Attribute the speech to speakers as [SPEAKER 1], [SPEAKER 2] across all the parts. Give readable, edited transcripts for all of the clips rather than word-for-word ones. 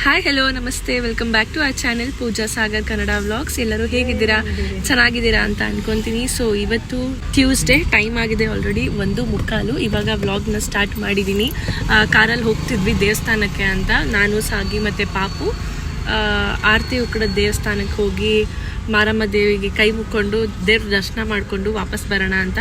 [SPEAKER 1] Hi hello ನಮಸ್ತೆ, welcome back to our channel Pooja Sagar Kannada vlogs. ಎಲ್ಲರೂ ಹೇಗಿದ್ದೀರಾ, ಚೆನ್ನಾಗಿದ್ದೀರಾ ಅಂತ ಅನ್ಕೊಂತೀನಿ. ಸೊ ಇವತ್ತು ಟ್ಯೂಸ್ಡೇ, ಟೈಮ್ ಆಗಿದೆ ಆಲ್ರೆಡಿ 1:15. ಇವಾಗ ವ್ಲಾಗ್ನ ಸ್ಟಾರ್ಟ್ ಮಾಡಿದ್ದೀನಿ. ಕಾರಲ್ಲಿ ಹೋಗ್ತಿದ್ವಿ ದೇವಸ್ಥಾನಕ್ಕೆ ಅಂತ, ನಾನು ಸಾಗಿ ಮತ್ತು ಪಾಪು. ಆರತಿ ಉಕ್ಕಡ ದೇವಸ್ಥಾನಕ್ಕೆ ಹೋಗಿ ಮಾರಮ್ಮ ದೇವಿಗೆ ಕೈ ಮುಕ್ಕೊಂಡು ದೇವ್ರ ದರ್ಶನ ಮಾಡಿಕೊಂಡು ವಾಪಸ್ ಬರೋಣ ಅಂತ.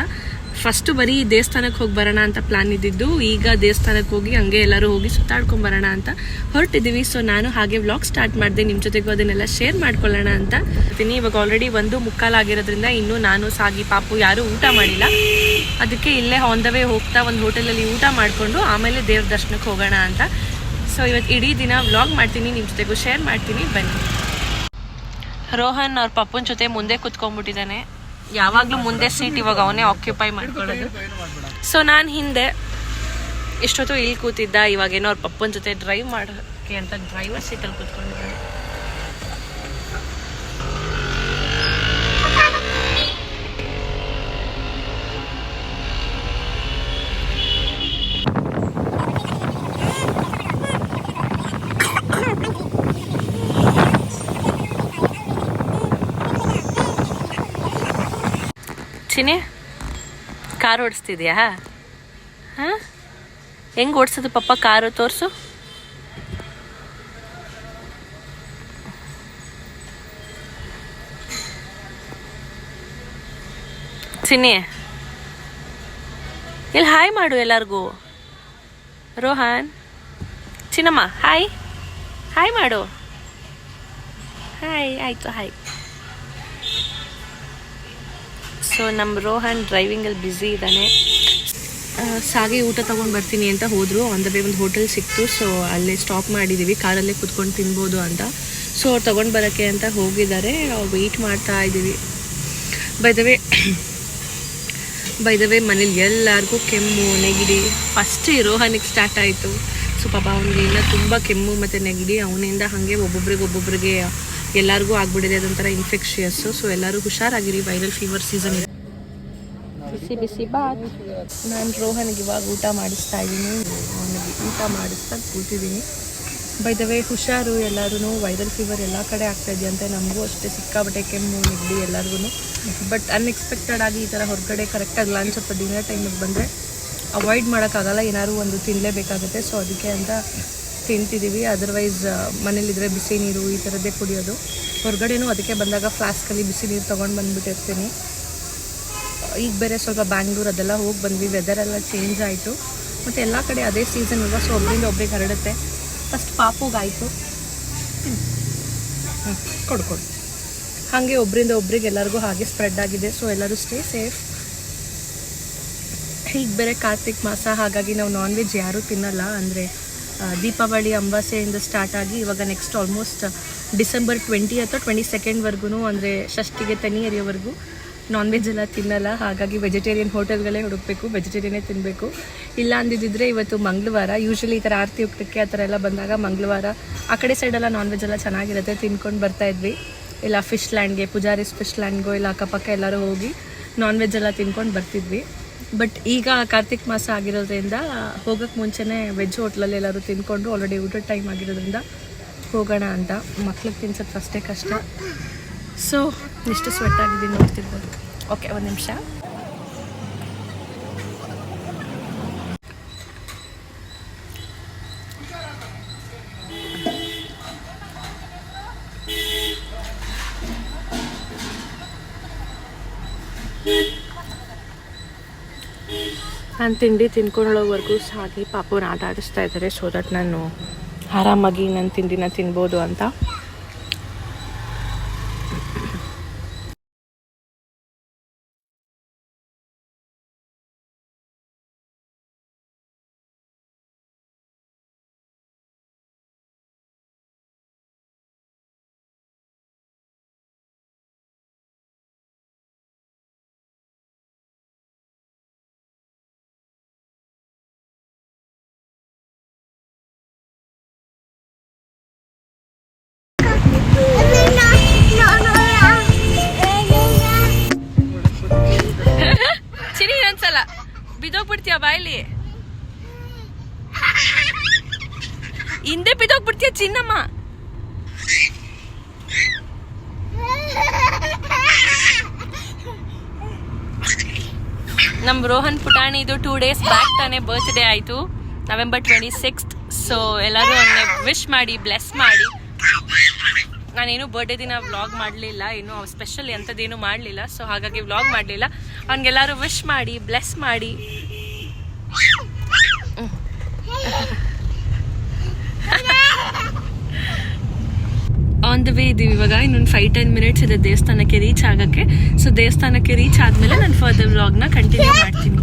[SPEAKER 1] ಫಸ್ಟು ಬರೀ ದೇವಸ್ಥಾನಕ್ಕೆ ಹೋಗಿ ಬರೋಣ ಅಂತ ಪ್ಲಾನ್ ಇದ್ದಿದ್ದು, ಈಗ ದೇವಸ್ಥಾನಕ್ಕೆ ಹೋಗಿ ಹಂಗೆ ಎಲ್ಲರೂ ಹೋಗಿ ಸುತ್ತಾಡ್ಕೊಂಬರೋಣ ಅಂತ ಹೊರಟಿದ್ದೀವಿ. ಸೊ ನಾನು ಹಾಗೆ ವ್ಲಾಗ್ ಸ್ಟಾರ್ಟ್ ಮಾಡಿದೆ, ನಿಮ್ಮ ಜೊತೆಗೂ ಅದನ್ನೆಲ್ಲ ಶೇರ್ ಮಾಡ್ಕೊಳ್ಳೋಣ ಅಂತ ಇದ್ದೀನಿ. ಇವಾಗ ಆಲ್ರೆಡಿ 1:15 ಆಗಿರೋದ್ರಿಂದ ಇನ್ನೂ ನಾನು ಸಾಗಿ ಪಾಪು ಯಾರೂ ಊಟ ಮಾಡಿಲ್ಲ. ಅದಕ್ಕೆ ಇಲ್ಲೇ ಆನ್ ದ ವೇ ಹೋಗ್ತಾ ಒಂದು ಹೋಟೆಲಲ್ಲಿ ಊಟ ಮಾಡಿಕೊಂಡು ಆಮೇಲೆ ದೇವ್ರ ದರ್ಶನಕ್ಕೆ ಹೋಗೋಣ ಅಂತ. ಸೊ ಇವತ್ತು ಇಡೀ ದಿನ ವ್ಲಾಗ್ ಮಾಡ್ತೀನಿ, ನಿಮ್ಮ ಜೊತೆಗೂ ಶೇರ್ ಮಾಡ್ತೀನಿ, ಬನ್ನಿ. ರೋಹನ್ ಅವ್ರ ಪಪ್ಪನ ಜೊತೆ ಮುಂದೆ ಕೂತ್ಕೊಂಡ್ಬಿಟ್ಟಿದ್ದಾನೆ. ಯಾವಾಗಲೂ ಮುಂದೆ ಸೀಟ್ ಇವಾಗ ಅವನೇ ಆಕ್ಯುಪೈ ಮಾಡ್ಕೊಳ್ಳೋದು. ಸೊ ನಾನು ಹಿಂದೆ ಎಷ್ಟೊತ್ತು ಇಲ್ಲಿ ಕೂತಿದ್ದ, ಇವಾಗೇನೋ ಅವ್ರ ಪಪ್ಪನ ಜೊತೆ ಡ್ರೈವ್ ಮಾಡೋಕ್ಕೆ ಅಂತ ಡ್ರೈವರ್ ಸೀಟಲ್ಲಿ ಕೂತ್ಕೊಂಡಿದ್ದಾನೆ. ಚಿನಿ, ಕಾರ್ ಓಡಿಸ್ತಿದ್ಯಾ? ಹಾಂ, ಹೆಂಗೆ ಓಡಿಸೋದು ಪಪ್ಪ ಕಾರು? ತೋರಿಸು. ಚಿನಿ, ಇಲ್ಲಿ ಹಾಯ್ ಮಾಡು ಎಲ್ಲರಿಗೂ. ರೋಹನ್, ಚಿನ್ನಮ್ಮ ಹಾಯ್ ಹಾಯ್ ಮಾಡು. ಹಾಯ್, ಆಯಿತು, ಹಾಯ್. ಸೊ ನಮ್ಮ ರೋಹನ್ ಡ್ರೈವಿಂಗಲ್ಲಿ ಬ್ಯುಸಿ ಇದ್ದಾನೆ. ಸಾಗಿ ಊಟ ತೊಗೊಂಡು ಬರ್ತೀನಿ ಅಂತ ಹೋದರು. ಆನ್ ದ ವೇ ಒಂದು ಹೋಟೆಲ್ ಸಿಕ್ತು. ಸೊ ಅಲ್ಲೇ ಸ್ಟಾಪ್ ಮಾಡಿದ್ದೀವಿ, ಕಾರಲ್ಲೇ ಕುತ್ಕೊಂಡು ತಿನ್ಬೋದು ಅಂತ. ಸೊ ಅವ್ರು ತೊಗೊಂಡು ಬರೋಕ್ಕೆ ಅಂತ ಹೋಗಿದ್ದಾರೆ, ವೆಯ್ಟ್ ಮಾಡ್ತಾ ಇದ್ದೀವಿ. ಬೈ ದ ವೇ ಮನೇಲಿ ಎಲ್ಲರಿಗೂ ಕೆಮ್ಮು, ನೆಗಡಿ. ಫಸ್ಟ್ ರೋಹನಿಗೆ ಸ್ಟಾರ್ಟ್ ಆಯಿತು. ಸೊ ಪಾಪ ಅವನಿಗೆ ಇನ್ನೂ ತುಂಬ ಕೆಮ್ಮು ಮತ್ತು ನೆಗಡಿ. ಅವನಿಂದ ಹಾಗೆ ಒಬ್ಬೊಬ್ರಿಗೆ ಎಲ್ಲರಿಗೂ ಆಗ್ಬಿಟ್ಟಿದೆ, ಅದೊಂಥರ ಇನ್ಫೆಕ್ಷಿಯಸ್ಸು. ಸೊ ಎಲ್ಲರೂ ಹುಷಾರಾಗಿರಿ, ವೈರಲ್ ಫೀವರ್ ಸೀಸನ್ ಇದೆ. ಬಿಸಿ ಬಾತ್. ನಾನು ರೋಹನ್ಗೆ ಇವಾಗ ಊಟ ಮಾಡಿಸ್ತಾ ಇದ್ದೀನಿ. ಅವನಿಗೆ ಊಟ ಮಾಡಿಸ್ತಾ ಕೂತಿದ್ದೀನಿ. ಬೈ ದ ವೇ ಹುಷಾರು ಎಲ್ಲರೂ. ವೈರಲ್ ಫೀವರ್ ಎಲ್ಲ ಕಡೆ ಆಗ್ತಾ ಇದೆಯಂತೆ, ನಮಗೂ ಅಷ್ಟೇ ಸಿಕ್ಕಾಬಟ್ಟೆ ಕೆಮ್ಮು ನೆಗಡಿ ಎಲ್ಲರಿಗೂ. ಬಟ್ ಅನ್ಎಕ್ಸ್ಪೆಕ್ಟೆಡ್ ಆಗಿ ಈ ಥರ ಹೊರಗಡೆ ಕರೆಕ್ಟಾಗಿ ಲಂಚ್ ಸ್ವಲ್ಪ ಡಿನ್ನರ್ ಟೈಮಿಗೆ ಬಂದರೆ ಅವಾಯ್ಡ್ ಮಾಡೋಕ್ಕಾಗಲ್ಲ, ಏನಾದ್ರು ಒಂದು ತಿನ್ನಲೇಬೇಕಾಗುತ್ತೆ. ಸೊ ಅದಕ್ಕೆ ಅಂತ ತಿಂತಿದ್ದೀವಿ. ಅದರ್ವೈಸ್ ಮನೇಲಿದ್ರೆ ಬಿಸಿ ನೀರು ಈ ಥರದ್ದೇ ಕುಡಿಯೋದು. ಹೊರಗಡೆನೂ ಅದಕ್ಕೆ ಬಂದಾಗ ಫ್ಲಾಸ್ಕಲ್ಲಿ ಬಿಸಿ ನೀರು ತೊಗೊಂಡು ಬಂದುಬಿಟ್ಟಿರ್ತೀನಿ. ಈಗ ಬೇರೆ ಸ್ವಲ್ಪ ಬ್ಯಾಂಗ್ಳೂರ್ ಅದೆಲ್ಲ ಹೋಗಿ ಬಂದ್ವಿ, ವೆದರೆಲ್ಲ ಚೇಂಜ್ ಆಯಿತು. ಮತ್ತು ಎಲ್ಲ ಕಡೆ ಅದೇ ಸೀಸನ್ ಇವಾಗ. ಸೊ ಒಬ್ಬರಿಂದ ಒಬ್ರಿಗೆ ಹರಡುತ್ತೆ. ಫಸ್ಟ್ ಪಾಪುಗಾಯಿತು, ಕೊಡು. ಹಾಗೆ ಒಬ್ಬರಿಂದ ಒಬ್ರಿಗೆ ಎಲ್ಲರಿಗೂ ಹಾಗೆ ಸ್ಪ್ರೆಡ್ ಆಗಿದೆ. ಸೊ ಎಲ್ಲರೂ ಸ್ಟೇ ಸೇಫ್. ಈಗ ಬೇರೆ ಕಾರ್ತಿಕ್ ಮಾಸ, ಹಾಗಾಗಿ ನಾವು ನಾನ್ ವೆಜ್ ಯಾರೂ ತಿನ್ನಲ್ಲ. ಅಂದರೆ ದೀಪಾವಳಿ ಅಮಾವಾಸ್ಯೆಯಿಂದ ಸ್ಟಾರ್ಟ್ ಆಗಿ ಇವಾಗ ನೆಕ್ಸ್ಟ್ ಆಲ್ಮೋಸ್ಟ್ ಡಿಸೆಂಬರ್ 20 ಅಥವಾ 22 ಅಂದರೆ ಷಷ್ಠಿಗೆ ತನಿ ಎರಿಯೋವರೆಗೂ ನಾನ್ ವೆಜ್ ಎಲ್ಲ ತಿನ್ನಲ್ಲ. ಹಾಗಾಗಿ ವೆಜಿಟೇರಿಯನ್ ಹೋಟೆಲ್ಗಳೇ ಹುಡುಕಬೇಕು, ವೆಜಿಟೇರಿಯನ್ನೇ ತಿನ್ನಬೇಕು. ಇಲ್ಲ ಅಂದಿದ್ದರೆ ಇವತ್ತು ಮಂಗಳವಾರ. ಯೂಶ್ವಲಿ ಈ ಥರ ಆರತಿ ಉಕ್ತಕ್ಕೆ ಆ ಥರ ಎಲ್ಲ ಬಂದಾಗ ಮಂಗಳವಾರ ಆ ಕಡೆ ಸೈಡೆಲ್ಲ ನಾನ್ ವೆಜ್ ಎಲ್ಲ ಚೆನ್ನಾಗಿರುತ್ತೆ, ತಿನ್ಕೊಂಡು ಬರ್ತಾಯಿದ್ವಿ. ಇಲ್ಲ ಫಿಶ್ ಲ್ಯಾಂಡ್ಗೆ, ಪೂಜಾರೀಸ್ ಫಿಶ್ ಲ್ಯಾಂಡ್ಗೋ ಇಲ್ಲ ಅಕ್ಕಪಕ್ಕ ಎಲ್ಲರೂ ಹೋಗಿ ನಾನ್ ವೆಜ್ ಎಲ್ಲ ತಿನ್ಕೊಂಡು ಬರ್ತಿದ್ವಿ. ಬಟ್ ಈಗ ಕಾರ್ತಿಕ್ ಮಾಸ ಆಗಿರೋದ್ರಿಂದ ಹೋಗೋಕ್ಕೆ ಮುಂಚೆನೇ ವೆಜ್ ಹೋಟ್ಲಲ್ಲಿ ಎಲ್ಲರೂ ತಿನ್ಕೊಂಡು ಆಲ್ರೆಡಿ ಊಟದ ಟೈಮ್ ಆಗಿರೋದ್ರಿಂದ ಹೋಗೋಣ ಅಂತ. ಮಕ್ಳಿಗೆ ತಿನ್ಸೋದು ಅಷ್ಟೇ ಕಷ್ಟ. ಸೊ ಎಷ್ಟು ಸ್ವೆಟ್ ಆಗಿದ್ದೀನಿ ನೋಡ್ತಿರ್ಬೋದು. ಓಕೆ, ಒಂದು ನಿಮಿಷ. ನಾನು ತಿಂಡಿ ತಿನ್ಕೊಳ್ಳೋವರೆಗೂ ಸಾಗಿ ಪಾಪುನ ಆಟ ಆಡಿಸ್ತಾ ಇದ್ದಾರೆ. ಸೊ ದಟ್ ನಾನು ಆರಾಮಾಗಿ ನನ್ನ ತಿಂಡಿನ ತಿನ್ಬೋದು ಅಂತ. ಚಿನಿ, ಒಂದ್ಸಲ ಬಿದ್ದೋಗ್ಬಿಡ್ತೀಯ ಬಾಯಲ್ಲಿ, ಹಿಂದೆ ಬಿದ್ದೋಗ್ಬಿಡ್ತೀಯ ಚಿನ್ನಮ್ಮ. ನಮ್ಮ ರೋಹನ್ ಪುಟಾಣಿದು 2 days ಬ್ಯಾಕ್ ತಾನೇ ಬರ್ತ್ಡೇ ಆಯಿತು, November 26th. ಸೊ ಎಲ್ಲರೂ ಅವನ್ನೇ ವಿಶ್ ಮಾಡಿ, ಬ್ಲೆಸ್ ಮಾಡಿ. ನಾನೇನು ಬರ್ಡೇ ದಿನ ವ್ಲಾಗ್ ಮಾಡಲಿಲ್ಲ, ಏನು ಸ್ಪೆಷಲ್ ಅಂಥದ್ದೇನು ಮಾಡಲಿಲ್ಲ. ಸೊ ಹಾಗಾಗಿ ವ್ಲಾಗ್ ಮಾಡಲಿಲ್ಲ. ಅವ್ನಿಗೆಲ್ಲರೂ ವಿಶ್ ಮಾಡಿ, ಬ್ಲೆಸ್ ಮಾಡಿ. ಆನ್ ದ ವೇ ಇದೀವಿ ಇವಾಗ. ಇನ್ನೊಂದು 5-10 minutes ಇದೆ ದೇವಸ್ಥಾನಕ್ಕೆ ರೀಚ್ ಆಗೋಕ್ಕೆ. ಸೊ ದೇವಸ್ಥಾನಕ್ಕೆ ರೀಚ್ ಆದಮೇಲೆ ನಾನು ಫರ್ದರ್ ವ್ಲಾಗ್ನ ಕಂಟಿನ್ಯೂ ಮಾಡ್ತೀನಿ.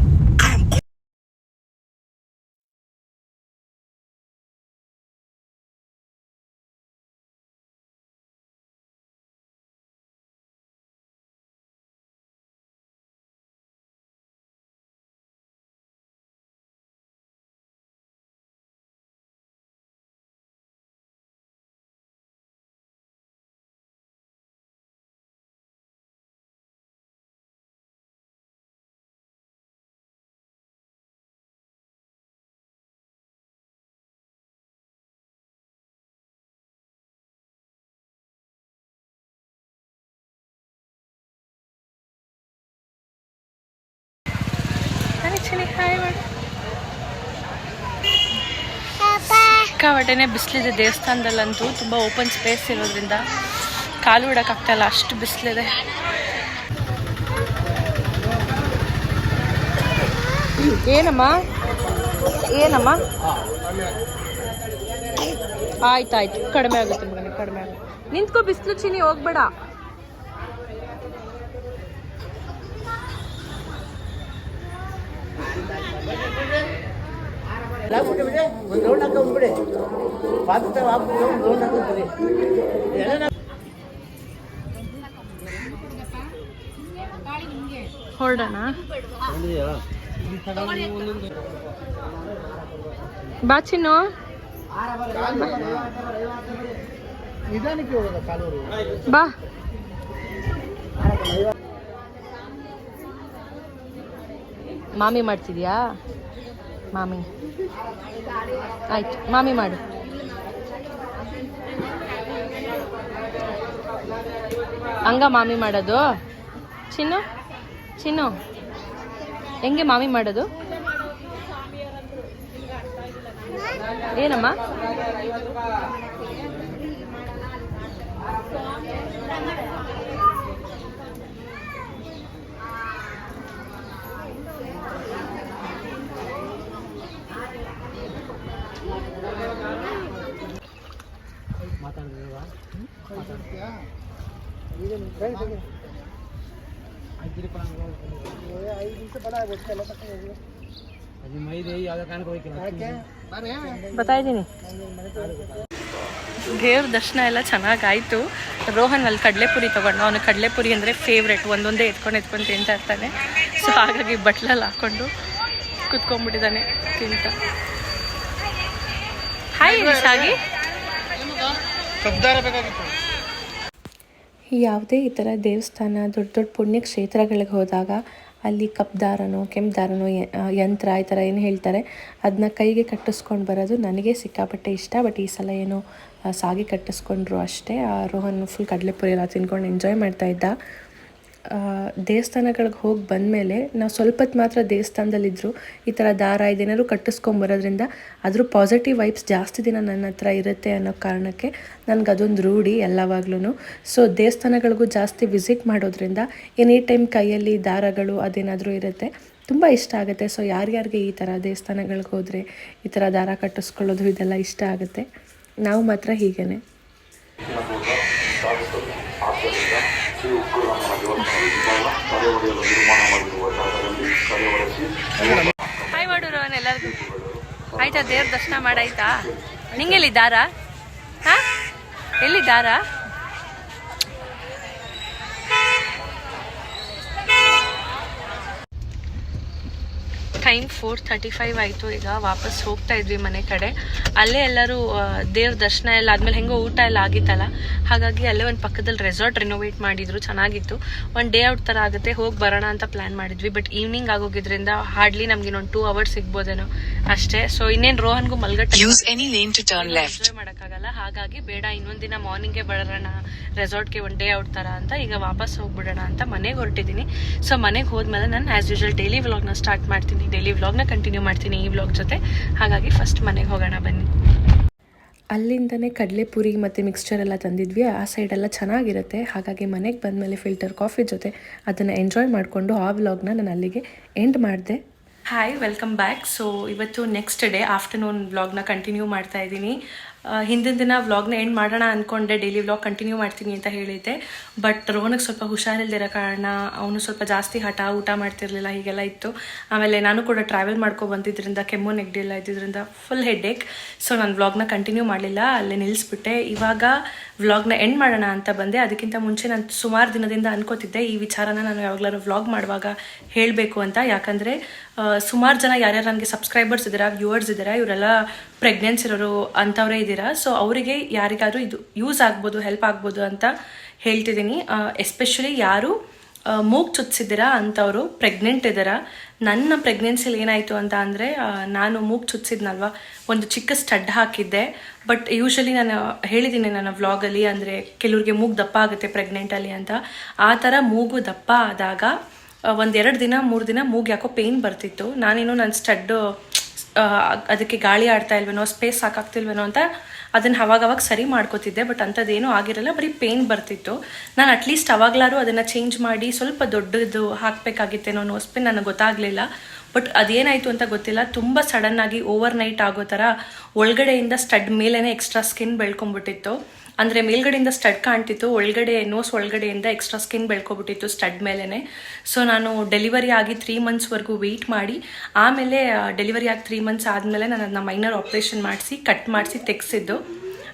[SPEAKER 1] ಸಿಕ್ಕಾಪಟ್ಟೆನೇ ಬಿಸಿಲಿದೆ ದೇವಸ್ಥಾನದಲ್ಲಂತೂ. ತುಂಬ ಓಪನ್ ಸ್ಪೇಸ್ ಇರೋದ್ರಿಂದ ಕಾಲು ಇಡೋಕ್ಕಾಗ್ತಾಯಿಲ್ಲ, ಅಷ್ಟು ಬಿಸಿಲಿದೆ. ಏನಮ್ಮ ಏನಮ್ಮ ಆಯ್ತಾಯ್ತು, ಕಡಿಮೆ ಆಗುತ್ತೆ ಮಗನೇ, ಕಡಿಮೆ ಆಗುತ್ತೆ. ನಿಂತ್ಕೋ, ಬಿಸಿಲು ಚಿನಿ, ಹೋಗ್ಬೇಡ. ಹೊರಡೋಣ ಬಾ ಚಿನ್ನು. ಬಾ. ಮಾಮಿ ಮಾಡ್ತಿದ್ಯಾ? ಮಾಮಿ ಆಯ್ತು, ಮಾಮಿ ಮಾಡು. ಹಂಗ ಮಾಮಿ ಮಾಡೋದು? ಚಿನ್ನು ಚಿನ್ನು ಹೆಂಗೆ ಮಾಮಿ ಮಾಡೋದು? ಏನಮ್ಮ? ಬರ್ತಾ ಇದ್ದೀನಿ. ದೇವ್ರ ದರ್ಶನ ಎಲ್ಲ ಚೆನ್ನಾಗಾಯಿತು. ರೋಹನ್ ಅಲ್ಲಿ ಕಡಲೆಪುರಿ ತೊಗೊಂಡು, ಅವನು ಕಡಲೆಪುರಿ ಅಂದರೆ ಫೇವ್ರೆಟ್, ಒಂದೊಂದೇ ಎತ್ಕೊಂಡು ತಿಂತಾ ಇರ್ತಾನೆ. ಸೊ ಹಾಗಾಗಿ ಬಟ್ಲಲ್ಲಿ ಹಾಕ್ಕೊಂಡು ಕುತ್ಕೊಂಡ್ಬಿಟ್ಟಿದ್ದಾನೆ ತಿಂತ. ಹಾಯ್ ಸಾಗಿ. ಯಾವುದೇ ಈ ಥರ ದೇವಸ್ಥಾನ, ದೊಡ್ಡ ದೊಡ್ಡ ಪುಣ್ಯಕ್ಷೇತ್ರಗಳಿಗೆ ಹೋದಾಗ ಅಲ್ಲಿ ಕಪ್ದಾರನೋ ಕೆಂಪು ಯಂತ್ರ ಈ ಥರ ಏನು ಹೇಳ್ತಾರೆ ಅದನ್ನ ಕೈಗೆ ಕಟ್ಟಿಸ್ಕೊಂಡು ಬರೋದು ನನಗೆ ಸಿಕ್ಕಾಪಟ್ಟೆ ಇಷ್ಟ. ಬಟ್ ಈ ಸಲ ಏನೋ ಸಾಗಿ ಕಟ್ಟಿಸ್ಕೊಂಡ್ರು ಅಷ್ಟೇ. ರೋಹನ್ ಫುಲ್ ಕಡಲೆಪುರಿ ಎಲ್ಲ ತಿನ್ಕೊಂಡು ಎಂಜಾಯ್ ಮಾಡ್ತಾಯಿದ್ದ. ದೇವಸ್ಥಾನಗಳಿಗೆ ಹೋಗಿ ಬಂದಮೇಲೆ ನಾವು ಸ್ವಲ್ಪ ಹೊತ್ತು ಮಾತ್ರ ದೇವಸ್ಥಾನದಲ್ಲಿದ್ದರು ಈ ಥರ ದಾರ ಇದೇನಾದ್ರು ಕಟ್ಟಿಸ್ಕೊಂಬರೋದ್ರಿಂದ ಅದ್ರ ಪಾಸಿಟಿವ್ ವೈಬ್ಸ್ ಜಾಸ್ತಿ ದಿನ ನನ್ನ ಹತ್ರ ಇರುತ್ತೆ ಅನ್ನೋ ಕಾರಣಕ್ಕೆ ನನಗೆ ಅದೊಂದು ರೂಢಿ ಎಲ್ಲವಾಗ್ಲೂ. ಸೊ ದೇವಸ್ಥಾನಗಳಿಗೂ ಜಾಸ್ತಿ ವಿಸಿಟ್ ಮಾಡೋದ್ರಿಂದ ಎನಿ ಟೈಮ್ ಕೈಯಲ್ಲಿ ದಾರಗಳು ಅದೇನಾದರೂ ಇರುತ್ತೆ, ತುಂಬ ಇಷ್ಟ ಆಗುತ್ತೆ. ಸೊ ಯಾರ್ಯಾರಿಗೆ ಈ ಥರ ದೇವಸ್ಥಾನಗಳಿಗೆ ಹೋದರೆ ಈ ಥರ ದಾರ ಕಟ್ಟಿಸ್ಕೊಳ್ಳೋದು ಇದೆಲ್ಲ ಇಷ್ಟ ಆಗುತ್ತೆ. ನಾವು ಮಾತ್ರ ಹೀಗೇ. ಹಾಯ್ ಮಾಡೋರು ಎಲ್ಲರಿಗೂ. ಆಯ್ತಾ ದೇವ್ರ ದರ್ಶನ ಮಾಡಾಯ್ತಾ? ನಿಂಗೆಲ್ಲಿ ದಾರ? ಹಾಂ, ಎಲ್ಲಿ ದಾರ? ಟೈಮ್ 4:35 ಆಯಿತು. ಈಗ ವಾಪಸ್ ಹೋಗ್ತಾ ಇದ್ವಿ ಮನೆ ಕಡೆ. ಅಲ್ಲೇ ಎಲ್ಲರೂ ದೇವ್ರ ದರ್ಶನ ಎಲ್ಲ ಆದಮೇಲೆ ಹೆಂಗೋ ಊಟ ಎಲ್ಲ ಆಗಿತ್ತಲ್ಲ, ಹಾಗಾಗಿ ಅಲ್ಲೇ ಒಂದು ಪಕ್ಕದಲ್ಲಿ ರೆಸಾರ್ಟ್ ರಿನೋವೇಟ್ ಮಾಡಿದ್ರು, ಚೆನ್ನಾಗಿತ್ತು. ಒಂದು ಡೇ ಔಟ್ ಥರ ಆಗುತ್ತೆ, ಹೋಗಿ ಬರೋಣ ಅಂತ ಪ್ಲ್ಯಾನ್ ಮಾಡಿದ್ವಿ. ಬಟ್ ಈವ್ನಿಂಗ್ ಆಗೋಗಿದ್ರಿಂದ ಹಾರ್ಡ್ಲಿ ನಮ್ಗೆ ಇನ್ನೊಂದು 2 hours ಸಿಗ್ಬೋದೇನೋ ಅಷ್ಟೇ. ಸೊ ಇನ್ನೇನು ರೋಹನ್ಗೂ ಎಂಜಾಯ್ ಮಾಡೋಕ್ಕಾಗಲ್ಲ, ಹಾಗಾಗಿ ಬೇಡ ಇನ್ನೊಂದು ದಿನ ಮಾರ್ನಿಂಗೇ ಬರೋಣ ರೆಸಾರ್ಟ್ಗೆ ಒಂದು ಡೇ ಔಟ್ ಥರ ಅಂತ ಈಗ ವಾಪಸ್ ಹೋಗ್ಬಿಡೋಣ ಅಂತ ಮನೆಗೆ ಹೊರಟಿದ್ದೀನಿ. ಸೊ ಮನೆಗೆ ಹೋದ್ಮೇಲೆ ನಾನು ಆ್ಯಸ್ ಯೂಶುವಲ್ ಡೈಲಿ ವ್ಲಾಗ್ನ ಸ್ಟಾರ್ಟ್ ಮಾಡ್ತೀನಿ, ಡೈಲಿ ವ್ಲಾಗ್ನ ಕಂಟಿನ್ಯೂ ಮಾಡ್ತೀನಿ ಈ ವ್ಲಾಗ್ ಜೊತೆ. ಹಾಗಾಗಿ ಫಸ್ಟ್ ಮನೆಗೆ ಹೋಗೋಣ ಬನ್ನಿ. ಅಲ್ಲಿಂದನೇ ಕಡಲೆಪುರಿ ಮತ್ತು ಮಿಕ್ಸ್ಚರ್ ಎಲ್ಲ ತಂದಿದ್ವಿ, ಆ ಸೈಡೆಲ್ಲ ಚೆನ್ನಾಗಿರುತ್ತೆ. ಹಾಗಾಗಿ ಮನೆಗೆ ಬಂದಮೇಲೆ ಫಿಲ್ಟರ್ ಕಾಫಿ ಜೊತೆ ಅದನ್ನು ಎಂಜಾಯ್ ಮಾಡಿಕೊಂಡು ಆ ವ್ಲಾಗ್ನ ನಾನು ಅಲ್ಲಿಗೆ ಎಂಡ್ ಮಾಡಿದೆ. Hi, welcome back. ಸೊ ಇವತ್ತು ನೆಕ್ಸ್ಟ್ ಡೇ ಆಫ್ಟರ್ನೂನ್ ವ್ಲಾಗ್ನ ಕಂಟಿನ್ಯೂ ಮಾಡ್ತಾ ಇದ್ದೀನಿ. ಹಿಂದಿನ ದಿನ ವ್ಲಾಗ್ನ ಎಂಡ್ ಮಾಡೋಣ ಅಂದ್ಕೊಂಡೆ, ಡೈಲಿ ವ್ಲಾಗ್ ಕಂಟಿನ್ಯೂ ಮಾಡ್ತೀನಿ ಅಂತ ಹೇಳಿದ್ದೆ. ಬಟ್ ರೋಹನ್ಗೆ ಸ್ವಲ್ಪ ಹುಷಾರಿಲ್ದಿರೋ ಕಾರಣ ಅವನು ಸ್ವಲ್ಪ ಜಾಸ್ತಿ ಊಟ ಮಾಡ್ತಿರ್ಲಿಲ್ಲ, ಹೀಗೆಲ್ಲ ಇತ್ತು. ಆಮೇಲೆ ನಾನು ಕೂಡ ಟ್ರಾವೆಲ್ ಮಾಡ್ಕೊ ಬಂದಿದ್ದರಿಂದ ಕೆಮ್ಮು ನೆಗಡಿ ಎಲ್ಲ ಇದ್ದಿದ್ದರಿಂದ ಫುಲ್ ಹೆಡ್ಏಕ್. ಸೊ ನಾನು ವ್ಲಾಗ್ನ ಕಂಟಿನ್ಯೂ ಮಾಡಲಿಲ್ಲ, ಅಲ್ಲೇ ನಿಲ್ಲಿಸ್ಬಿಟ್ಟೆ. ಇವಾಗ ವ್ಲಾಗ್ನ ಎಂಡ್ ಮಾಡೋಣ ಅಂತ ಬಂದೆ. ಅದಕ್ಕಿಂತ ಮುಂಚೆ ನಾನು ಸುಮಾರು ದಿನದಿಂದ ಅನ್ಕೋತಿದ್ದೆ ಈ ವಿಚಾರನ ನಾನು ಯಾವಾಗಲಾದ್ರು ವ್ಲಾಗ್ ಮಾಡುವಾಗ ಹೇಳಬೇಕು ಅಂತ. ಯಾಕಂದರೆ ಸುಮಾರು ಜನ ಯಾರ್ಯಾರು ನನಗೆ ಸಬ್ಸ್ಕ್ರೈಬರ್ಸ್ ಇದ್ದೀರಾ, ವ್ಯೂವರ್ಸ್ ಇದ್ದೀರಾ, ಇವರೆಲ್ಲ ಪ್ರೆಗ್ನೆನ್ಸ್ ಇರೋರು ಅಂಥವರೇ ಇದ್ದೀರಾ. ಸೊ ಅವರಿಗೆ ಯಾರಿಗಾದ್ರೂ ಇದು ಯೂಸ್ ಆಗ್ಬೋದು, ಹೆಲ್ಪ್ ಆಗ್ಬೋದು ಅಂತ ಹೇಳ್ತಿದ್ದೀನಿ. ಎಸ್ಪೆಷಲಿ ಯಾರು ಮೂಗು ಚುಚ್ಚಿದ್ದೀರಾ ಅಂಥವರು, ಪ್ರೆಗ್ನೆಂಟ್ ಇದ್ದೀರಾ. ನನ್ನ ಪ್ರೆಗ್ನೆನ್ಸಿಲಿ ಏನಾಯಿತು ಅಂತ ಅಂದರೆ, ನಾನು ಮೂಗು ಚುಚ್ಚಿದ್ನಲ್ವ, ಒಂದು ಚಿಕ್ಕ ಸ್ಟಡ್ ಹಾಕಿದ್ದೆ. ಬಟ್ ಯೂಶಲಿ ನಾನು ಹೇಳಿದ್ದೀನಿ ನನ್ನ ವ್ಲಾಗಲ್ಲಿ, ಅಂದರೆ ಕೆಲವ್ರಿಗೆ ಮೂಗು ದಪ್ಪ ಆಗುತ್ತೆ ಪ್ರೆಗ್ನೆಂಟಲ್ಲಿ ಅಂತ. ಆ ಥರ ಮೂಗು ದಪ್ಪ ಆದಾಗ 1-2 ದಿನ 3 ದಿನ ಮೂಗು ಯಾಕೋ ಪೇಯ್ನ್ ಬರ್ತಿತ್ತು. ನಾನೇನೋ ನನ್ನ ಸ್ಟಡ್ಡು ಅದಕ್ಕೆ ಗಾಳಿ ಆಡ್ತಾ ಇಲ್ವೇನೋ, ಸ್ಪೇಸ್ ಸಾಕಾಗ್ತಿಲ್ವೇನೋ ಅಂತ ಅದನ್ನು ಅವಾಗವಾಗ ಸರಿ ಮಾಡ್ಕೋತಿದ್ದೆ. ಬಟ್ ಅಂಥದ್ದೇನೂ ಆಗಿರಲ್ಲ, ಬರೀ ಪೇಯ್ನ್ ಬರ್ತಿತ್ತು. ನಾನು ಅಟ್ಲೀಸ್ಟ್ ಅವಾಗಲಾರು ಅದನ್ನು ಚೇಂಜ್ ಮಾಡಿ ಸ್ವಲ್ಪ ದೊಡ್ಡದು ಹಾಕಬೇಕಾಗಿತ್ತೇನೋ ನೋಸ್ಪಿನ್, ನನಗೆ ಗೊತ್ತಾಗಲಿಲ್ಲ. ಬಟ್ ಅದೇನಾಯಿತು ಅಂತ ಗೊತ್ತಿಲ್ಲ, ತುಂಬ ಸಡನ್ನಾಗಿ ಓವರ್ ನೈಟ್ ಆಗೋ ಥರ ಒಳಗಡೆಯಿಂದ ಸ್ಟಡ್ ಮೇಲೇ ಎಕ್ಸ್ಟ್ರಾ ಸ್ಕಿನ್ ಬೆಳ್ಕೊಂಬಿಟ್ಟಿತ್ತು. ಅಂದರೆ ಮೇಲ್ಗಡೆಯಿಂದ ಸ್ಟಡ್ ಕಾಣ್ತಿತ್ತು, ಒಳಗಡೆ ನೋಸ್ ಒಳಗಡೆಯಿಂದ ಎಕ್ಸ್ಟ್ರಾ ಸ್ಕಿನ್ ಬೆಳ್ಕೊಬಿಟ್ಟಿತ್ತು ಸ್ಟಡ್ ಮೇಲೇ. ಸೊ ನಾನು ಡೆಲಿವರಿ ಆಗಿ 3 monthsವರೆಗೂ ವೆಯ್ಟ್ ಮಾಡಿ, ಆಮೇಲೆ ಡೆಲಿವರಿ ಆಗಿ 3 months ಆದಮೇಲೆ ನಾನು ಅದನ್ನ ಮೈನರ್ ಆಪ್ರೇಷನ್ ಮಾಡಿಸಿ ಕಟ್ ಮಾಡಿಸಿ ತೆಗೆಸಿದ್ದು.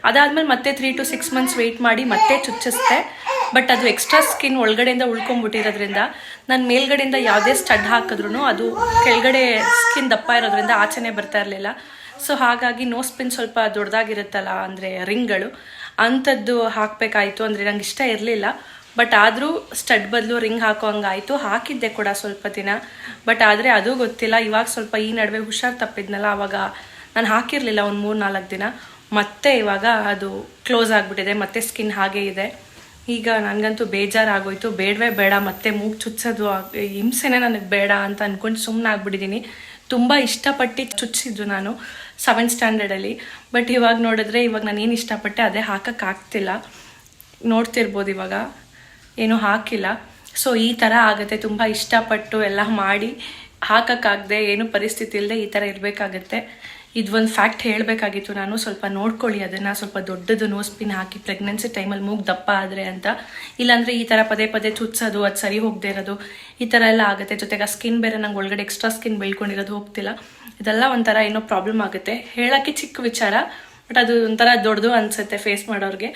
[SPEAKER 1] ಅದಾದಮೇಲೆ ಮತ್ತೆ 3 to 6 months ವೆಯ್ಟ್ ಮಾಡಿ ಮತ್ತೆ ಚುಚ್ಚಿಸ್ದೆ. ಬಟ್ ಅದು ಎಕ್ಸ್ಟ್ರಾ ಸ್ಕಿನ್ ಒಳಗಡೆಯಿಂದ ಉಳ್ಕೊಂಬಿಟ್ಟಿರೋದ್ರಿಂದ ನಾನು ಮೇಲ್ಗಡೆಯಿಂದ ಯಾವುದೇ ಸ್ಟಡ್ ಹಾಕಿದ್ರೂ ಅದು ಕೆಳಗಡೆ ಸ್ಕಿನ್ ದಪ್ಪ ಇರೋದ್ರಿಂದ ಆಚೆನೇ ಬರ್ತಾ ಇರಲಿಲ್ಲ. ಸೊ ಹಾಗಾಗಿ ನೋಸ್ಪಿನ್ ಸ್ವಲ್ಪ ದೊಡ್ಡದಾಗಿರುತ್ತಲ್ಲ, ಅಂದರೆ ರಿಂಗ್ಗಳು ಅಂಥದ್ದು ಹಾಕಬೇಕಾಯಿತು. ಅಂದರೆ ನಂಗೆ ಇಷ್ಟ ಇರಲಿಲ್ಲ, ಬಟ್ ಆದರೂ ಸ್ಟಡ್ ಬದಲು ರಿಂಗ್ ಹಾಕೋ ಹಂಗಾಯಿತು. ಹಾಕಿದ್ದೆ ಕೂಡ ಸ್ವಲ್ಪ ದಿನ, ಬಟ್ ಆದರೆ ಅದು ಗೊತ್ತಿಲ್ಲ. ಇವಾಗ ಸ್ವಲ್ಪ ಈ ನಡುವೆ ಹುಷಾರು ತಪ್ಪಿದ್ನಲ್ಲ, ಆವಾಗ ನಾನು ಹಾಕಿರಲಿಲ್ಲ ಒಂದು 3-4 ದಿನ. ಮತ್ತೆ ಇವಾಗ ಅದು ಕ್ಲೋಸ್ ಆಗಿಬಿಟ್ಟಿದೆ, ಮತ್ತೆ ಸ್ಕಿನ್ ಹಾಗೇ ಇದೆ. ಈಗ ನನಗಂತೂ ಬೇಜಾರಾಗೋಯ್ತು, ಬೇಡವೇ ಬೇಡ, ಮತ್ತೆ ಮೂಗು ಚುಚ್ಚೋದು ಹಿಂಸೆನೇ ನನಗೆ ಬೇಡ ಅಂತ ಅಂದ್ಕೊಂಡು ಸುಮ್ಮನೆ ಆಗ್ಬಿಟ್ಟಿದ್ದೀನಿ. ತುಂಬ ಇಷ್ಟಪಟ್ಟು ಚುಚ್ಚಿದ್ದು ನಾನು 7th standardಲ್ಲಿ. ಬಟ್ ಇವಾಗ ನೋಡಿದ್ರೆ ಇವಾಗ ನಾನು ಏನು ಇಷ್ಟಪಟ್ಟೆ ಅದೇ ಹಾಕೋಕ್ಕಾಗ್ತಿಲ್ಲ. ನೋಡ್ತಿರ್ಬೋದು ಇವಾಗ ಏನೂ ಹಾಕಿಲ್ಲ. ಸೊ ಈ ಥರ ಆಗುತ್ತೆ, ತುಂಬ ಇಷ್ಟಪಟ್ಟು ಎಲ್ಲ ಮಾಡಿ ಹಾಕೋಕ್ಕಾಗದೆ, ಏನು ಪರಿಸ್ಥಿತಿ ಇಲ್ಲದೆ ಈ ಥರ ಇರಬೇಕಾಗತ್ತೆ. ಇದೊಂದು ಫ್ಯಾಕ್ಟ್ ಹೇಳಬೇಕಾಗಿತ್ತು ನಾನು. ಸ್ವಲ್ಪ ನೋಡ್ಕೊಳ್ಳಿ ಅದನ್ನು, ಸ್ವಲ್ಪ ದೊಡ್ಡದು ನೋಸ್ಪಿನ್ ಹಾಕಿ ಪ್ರೆಗ್ನೆನ್ಸಿ ಟೈಮಲ್ಲಿ ಮೂಗು ದಪ್ಪ ಆದರೆ ಅಂತ. ಇಲ್ಲಾಂದರೆ ಈ ಥರ ಪದೇ ಪದೇ ಚುಚ್ಚೋದು, ಅದು ಸರಿ ಹೋಗದೆ ಇರೋದು, ಈ ಥರ ಎಲ್ಲ ಆಗುತ್ತೆ. ಜೊತೆಗೆ ಆ ಸ್ಕಿನ್ ಬೇರೆ ನಂಗೆ ಒಳಗಡೆ ಎಕ್ಸ್ಟ್ರಾ ಸ್ಕಿನ್ ಬೆಳ್ಕೊಂಡಿರೋದು ಹೋಗ್ತಿಲ್ಲ. ಇದೆಲ್ಲ ಒಂಥರ ಏನೋ ಪ್ರಾಬ್ಲಮ್ ಆಗುತ್ತೆ. ಹೇಳೋಕ್ಕೆ ಚಿಕ್ಕ ವಿಚಾರ, ಬಟ್ ಅದು ಒಂಥರ ದೊಡ್ಡದು ಅನಿಸುತ್ತೆ ಫೇಸ್ ಮಾಡೋರಿಗೆ.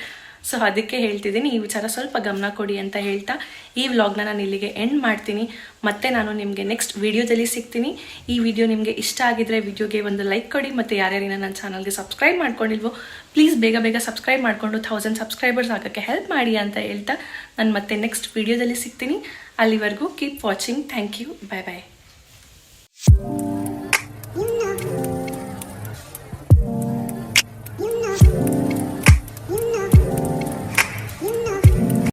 [SPEAKER 1] ಸೊ ಅದಕ್ಕೆ ಹೇಳ್ತಿದ್ದೀನಿ, ಈ ವಿಚಾರ ಸ್ವಲ್ಪ ಗಮನ ಕೊಡಿ ಅಂತ ಹೇಳ್ತಾ ಈ ವ್ಲಾಗ್ನ ನಾನು ಇಲ್ಲಿಗೆ ಎಂಡ್ ಮಾಡ್ತೀನಿ. ಮತ್ತೆ ನಾನು ನಿಮಗೆ ನೆಕ್ಸ್ಟ್ ವಿಡಿಯೋದಲ್ಲಿ ಸಿಗ್ತೀನಿ. ಈ ವಿಡಿಯೋ ನಿಮಗೆ ಇಷ್ಟ ಆಗಿದ್ರೆ ವಿಡಿಯೋಗೆ ಒಂದು ಲೈಕ್ ಕೊಡಿ. ಮತ್ತು ಯಾರ್ಯಾರಿನ ನನ್ನ ಚಾನಲ್ಗೆ ಸಬ್ಸ್ಕ್ರೈಬ್ ಮಾಡ್ಕೊಂಡಿಲ್ವೋ ಪ್ಲೀಸ್ ಬೇಗ ಸಬ್ಸ್ಕ್ರೈಬ್ ಮಾಡಿಕೊಂಡು 1000 ಸಬ್ಸ್ಕ್ರೈಬರ್ಸ್ ಆಗೋಕ್ಕೆ ಹೆಲ್ಪ್ ಮಾಡಿ ಅಂತ ಹೇಳ್ತಾ ನಾನು ಮತ್ತೆ ನೆಕ್ಸ್ಟ್ ವಿಡಿಯೋದಲ್ಲಿ ಸಿಗ್ತೀನಿ. ಅಲ್ಲಿವರೆಗೂ keep watching. Thank you. Bye bye.